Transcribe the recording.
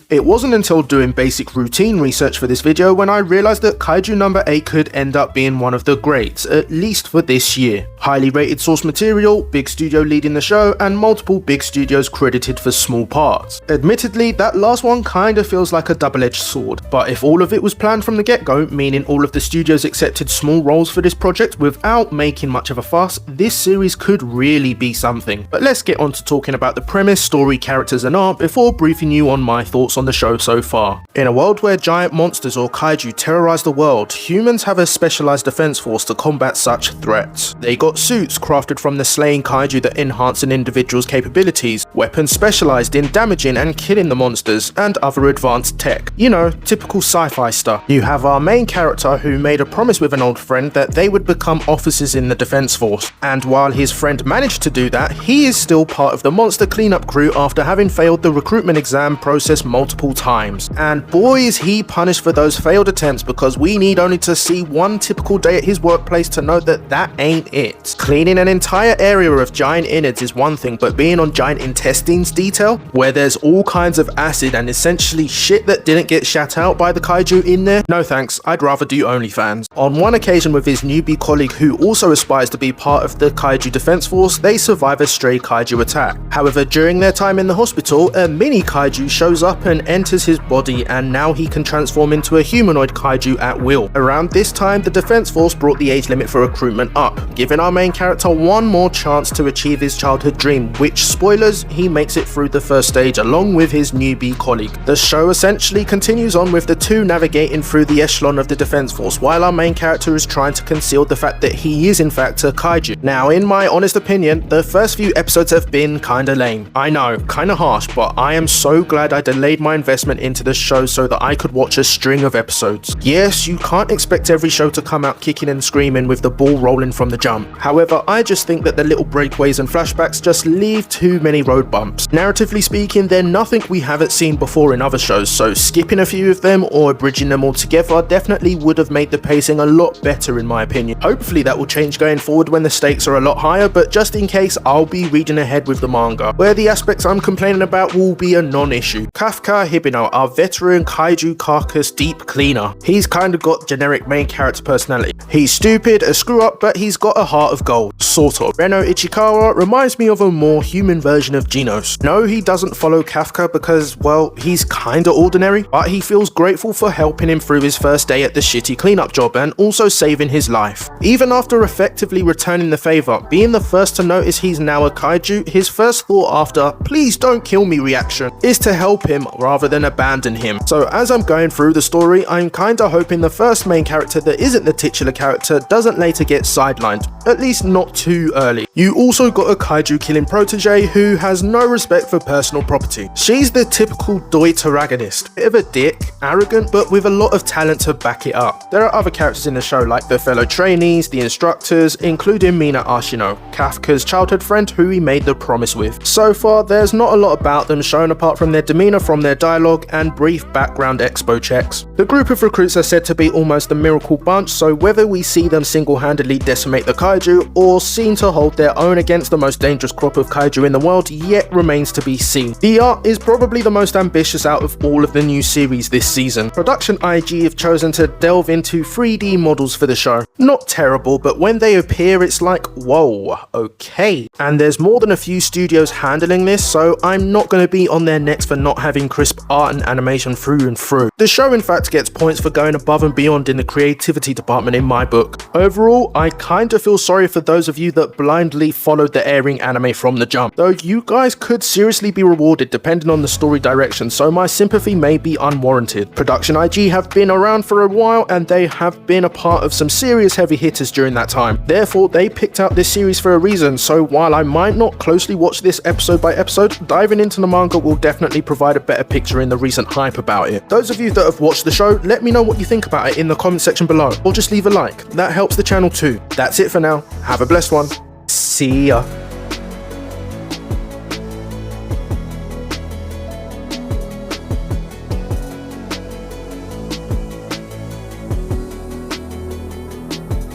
It wasn't until doing basic routine research for this video when I realised that Kaiju number 8 could end up being one of the greats, at least for this year. Highly rated source material, big studio leading the show, and multiple big studios credited for small parts. Admittedly, that last one kinda feels like a double-edged sword, but if all of it was planned from the get-go, meaning all of the studios accepted small roles for this project without making much of a fuss, this series could really be something. But let's get on to talking about the premise, story, characters and art before briefing you on my thoughts on the show so far. In a world where giant monsters or kaiju terrorize the world, humans have a specialized defense force to combat such threats. They got suits crafted from the slaying kaiju that enhance an individual's capabilities, weapons specialized in damaging and killing the monsters, and other advanced tech. You know, typical sci-fi stuff. You have our main character who made a promise with an old friend that they would become officers in the defense force, and while his friend managed to do that, he is still part of the monster cleanup crew after having failed the recruitment exam process multiple times. And boy is he punished for those failed attempts, because we need only to see one typical day at his workplace to know that that ain't it. Cleaning an entire area of giant innards is one thing, but being on giant intestines detail, where there's all kinds of acid and essentially shit that didn't get shat out by the kaiju in there? No thanks, I'd rather do OnlyFans. On one occasion with his newbie colleague who also aspires to be part of the kaiju defense force, they survive a stray kaiju attack. However, during their time in the hospital, a mini kaiju shows up and enters his body, and now he can transform into a humanoid kaiju at will. Around this time, the defense force brought the age limit for recruitment up, giving our main character one more chance to achieve his childhood dream, which, spoilers, he makes it through the first stage along with his newbie colleague. The show essentially continues on with the two navigating through the echelon of the defense force, while our main character is trying to conceal the fact that he is in fact a kaiju. Now, in my honest opinion, the first few episodes have been kinda lame. I know, kinda harsh, but I am so glad I delayed my investment into the show so that I could watch a string of episodes. Yes, you can't expect every show to come out kicking and screaming with the ball rolling from the jump. However, I just think that the little breakaways and flashbacks just leave too many road bumps. Narratively speaking, they're nothing we haven't seen before in other shows, so skipping a few of them or abridging them altogether definitely would have made the pacing a lot better in my opinion. Hopefully that will change going forward when the stakes are a lot higher, but just in case, I'll be reading ahead with the manga, where the aspects I'm complaining about will be a non-issue. Kafka Hibino, our veteran kaiju carcass deep cleaner. He's kinda got generic main character personality. He's stupid, a screw up, but he's got a heart of gold. Sort of. Reno Ichikawa reminds me of a more human version of Genos. No, he doesn't follow Kafka because, well, he's kinda ordinary, but he feels grateful for helping him through his first day at the shitty cleanup job and also saving his life. Even after effectively returning the favor, being the first to notice he's now a kaiju, his first thought after "please don't kill me" reaction is to help him rather than abandon him. So as I'm going through the story, I'm kinda hoping the first main character that isn't the titular character doesn't later get sidelined, at least not too early. You also got a kaiju killing protege who has no respect for personal property. She's the typical doi protagonist, bit of a dick, arrogant, but with a lot of talent to back it up. There are other characters in the show like the fellow trainees, the instructors, including Mina Ashino, Kafka's childhood friend who he made the promise with. So far, there's not a lot about them shown apart from their demeanor from their dialogue and brief background expo checks. The group of recruits are said to be almost a miracle bunch, so whether we see them single-handedly decimate the kaiju or seem to hold their own against the most dangerous crop of kaiju in the world yet remains to be seen. The art is probably the most ambitious out of all of the new series this season. Production IG have chosen to delve into 3D models for the show. Not terrible, but when they appear it's like, whoa, okay. And there's more than a few studios handling this, so I'm not going to be on their necks for not having crisp art and animation through and through. The show in fact gets points for going above and beyond in the creativity department in my book. Overall, I kinda feel sorry for those of you that blindly followed the airing anime from the jump, though you guys could seriously be rewarded depending on the story direction, so my sympathy may be unwarranted. Production IG have been around for a while and they have been a part of some serious heavy hitters during that time. Therefore, they picked out this series for a reason, so while I might not closely watch this episode by episode, diving into the manga will definitely provide a better picture in the recent hype about it. Those of you that have watched the show, let me know what you think about it in the comment section below, or just leave a like. That helps the channel too. That's it for now. Have a blessed one. See ya.